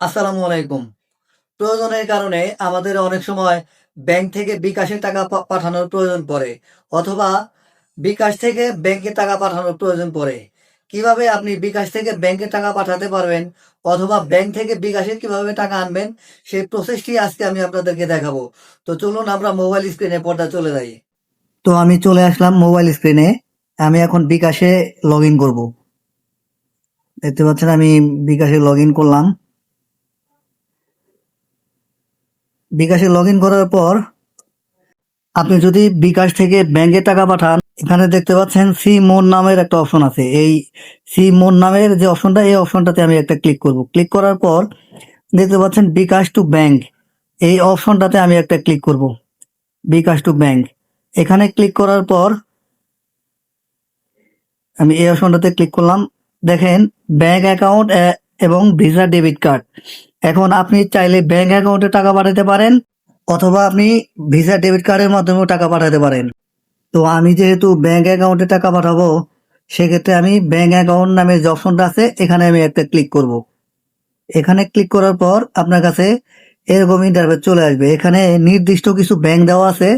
আসসালামু আলাইকুম। প্রয়োজনের কারণে আমাদের অনেক সময় ব্যাংক থেকে বিকাশে টাকা পাঠানোর প্রয়োজন পড়ে, অথবা বিকাশ থেকে ব্যাংকে টাকা পাঠানোর প্রয়োজন পড়ে। কিভাবে আপনি বিকাশ থেকে ব্যাংকে টাকা পাঠাতে পারবেন, অথবা ব্যাংক থেকে বিকাশে কিভাবে টাকা আনবেন, সেই প্রসেসটি আজকে আমি আপনাদেরকে দেখাবো। তো চলুন আমরা মোবাইল স্ক্রিনে পর্দা চলে যাই। তো আমি চলে আসলাম মোবাইল স্ক্রিনে। আমি এখন বিকাশে লগ ইন করবো। দেখতে পাচ্ছেন আমি বিকাশে লগ ইন করলাম। বিকাশে লগ ইন করার পর আপনি যদি বিকাশ থেকে ব্যাংকে টাকা পাঠান, এখানে দেখতে পাচ্ছেন সি মোর নামের একটা অপশন আছে। এই সি মোর নামের যে অপশনটা, এই অপশনটাতে আমি একটা ক্লিক করব। ক্লিক করার পর দেখতে পাচ্ছেন বিকাশ টু ব্যাংক, এই অপশনটাতে আমি একটা ক্লিক করব। বিকাশ টু ব্যাংক, এখানে ক্লিক করার পর আমি এই অপশনটাতে ক্লিক করলাম। দেখেন ব্যাংক অ্যাকাউন্ট এবং ভিসা ডেবিট কার্ড। এখন আপনি চাইলে ব্যাংক অ্যাকাউন্টে টাকা পাঠাতে পারেন, অথবা আপনি ভিসা ডেবিট কার্ডের মাধ্যমেও টাকা পাঠাতে পারেন। তো আমি যেহেতু ব্যাংক অ্যাকাউন্টে টাকা পাঠাবো, সেক্ষেত্রে আমি ব্যাংক অ্যাকাউন্ট নামে যে অপশনটা আছে, এখানে আমি একটা ক্লিক করব। এখানে ক্লিক করার পর আপনার কাছে এরকম ইন্টারফেস চলে আসবে। এখানে নির্দিষ্ট কিছু ব্যাংক দেওয়া আছে,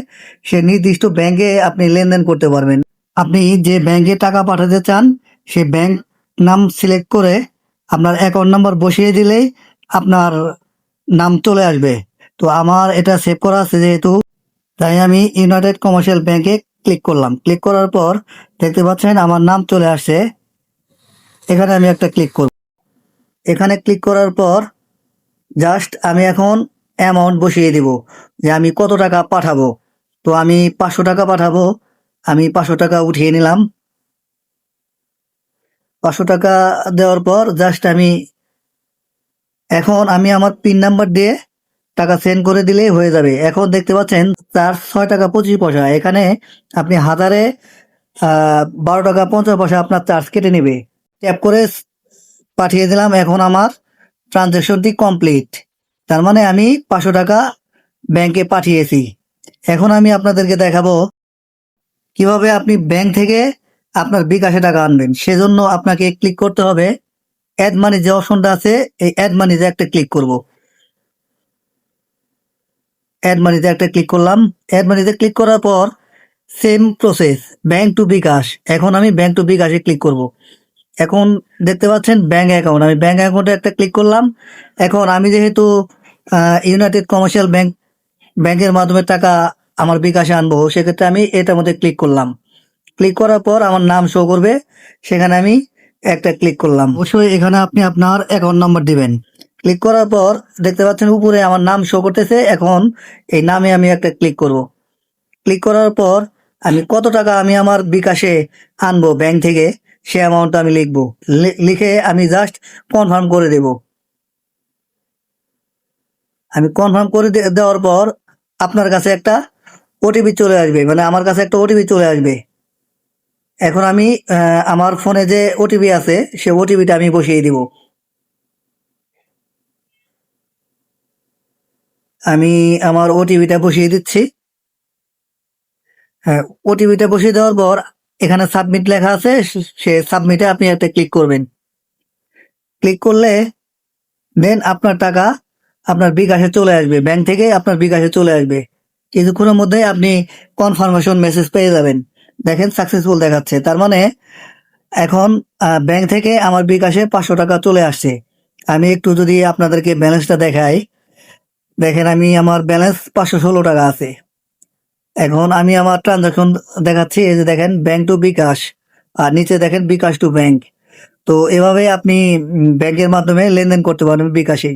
সে নির্দিষ্ট ব্যাংকে আপনি লেনদেন করতে পারবেন। আপনি যে ব্যাংকে টাকা পাঠাতে চান, সে ব্যাংক নাম সিলেক্ট করে আপনার অ্যাকাউন্ট নাম্বার বসিয়ে দিলেই আপনার নাম চলে আসবে। তো আমার এটা সেভ করা আছে যেহেতু, তাই আমি ইউনাইটেড কমার্শিয়াল ব্যাংকে ক্লিক করলাম। ক্লিক করার পর দেখতে পাচ্ছেন আমার নাম চলে আসছে। এখানে আমি একটা ক্লিক করব। এখানে ক্লিক করার পর জাস্ট আমি এখন অ্যামাউন্ট বসিয়ে দিব, যে আমি কত টাকা পাঠাবো। তো আমি 500 টাকা পাঠাবো। আমি 500 টাকা উঠিয়ে নিলাম। 500 টাকা দেওয়ার পর জাস্ট আমি আমার পিন নাম্বার দিয়ে টাকা সেন্ড করে দিলেই হয়ে যাবে। এখন দেখতে পাচ্ছেন 6 টাকা 25 পয়সা। এখানে আপনি হাজারে 12 টাকা 50 পয়সা আপনার চার্জ কেটে নেবে। ট্যাপ করে পাঠিয়ে দিলাম। এখন আমার ট্রানজ্যাকশনটি কমপ্লিট। তার মানে আমি 500 টাকা ব্যাংকে পাঠিয়েছি। এখন আমি আপনাদেরকে দেখাবো কিভাবে আপনি ব্যাংক থেকে আপনার বিকাশে টাকা আনবেন। সেজন্য আপনাকে ক্লিক করতে হবে অ্যাড মানি, যে অপশনটা আছে, এই অ্যাড মানিতে একটা ক্লিক করব। অ্যাড মানিতে একটা ক্লিক করলাম। অ্যাড মানিতে ক্লিক করার পর সেম প্রসেস, ব্যাংক টু বিকাশ। এখন আমি ব্যাংক টু বিকাশে ক্লিক করব। এখন দেখতে পাচ্ছেন ব্যাংক অ্যাকাউন্ট, আমি ব্যাংক অ্যাকাউন্টে একটা ক্লিক করলাম। এখন আমি যেহেতু ইউনাইটেড কমার্শিয়াল ব্যাংকের মাধ্যমে টাকা আমার বিকাশে আনবো, সেক্ষেত্রে আমি এটার মধ্যে ক্লিক করলাম। ক্লিক করার পর আমার নাম শো করবে, সেখানে আমি একটা ক্লিক করলাম। অবশ্যই এখানে আপনি আপনার অ্যাকাউন্ট নাম্বার দিবেন। ক্লিক করার পর দেখতে পাচ্ছেন উপরে আমার নাম শো করতেছে। এখন এই নামে আমি একটা ক্লিক করব। ক্লিক করার পর আমি কত টাকা আমি আমার বিকাশে আনবো ব্যাংক থেকে, সে অ্যামাউন্টটা আমি লিখবো। লিখে আমি জাস্ট কনফার্ম করে দেব। আমি কনফার্ম করে দেওয়ার পর আপনার কাছে একটা ওটিপি চলে আসবে, মানে আমার কাছে একটা ওটিপি চলে আসবে। এখন আমি আমার ফোনে যে ওটিপি আছে, সে ওটিপিটা আমি বসিয়ে দিব। আমি আমার ওটিপিটা বসিয়ে দিচ্ছি। হ্যাঁ, ওটিপিটা বসিয়ে দেওয়ার পর এখানে সাবমিট লেখা আছে, সে সাবমিটে আপনি একটা ক্লিক করবেন। ক্লিক করলে দেন আপনার টাকা আপনার বিকাশে চলে আসবে, ব্যাংক থেকে আপনার বিকাশে চলে আসবে। কিছুক্ষণের মধ্যে আপনি কনফার্মেশন মেসেজ পেয়ে যাবেন। দেখেন সাকসেসফুল দেখাচ্ছে, তার মানে এখন ব্যাংক থেকে আমার বিকাশে 500 টাকা চলে আসছে। আমি একটু যদি আপনাদেরকে ব্যালেন্সটা দেখাই, দেখেন আমার ব্যালেন্স 516 টাকা আছে। এখন আমি আমার ট্রানজাকশন দেখাচ্ছি, এই যে দেখেন ব্যাংক টু বিকাশ, আর নিচে দেখেন বিকাশ টু ব্যাংক। তো এভাবে আপনি ব্যাংকের মাধ্যমে লেনদেন করতে পারবেন বিকাশে।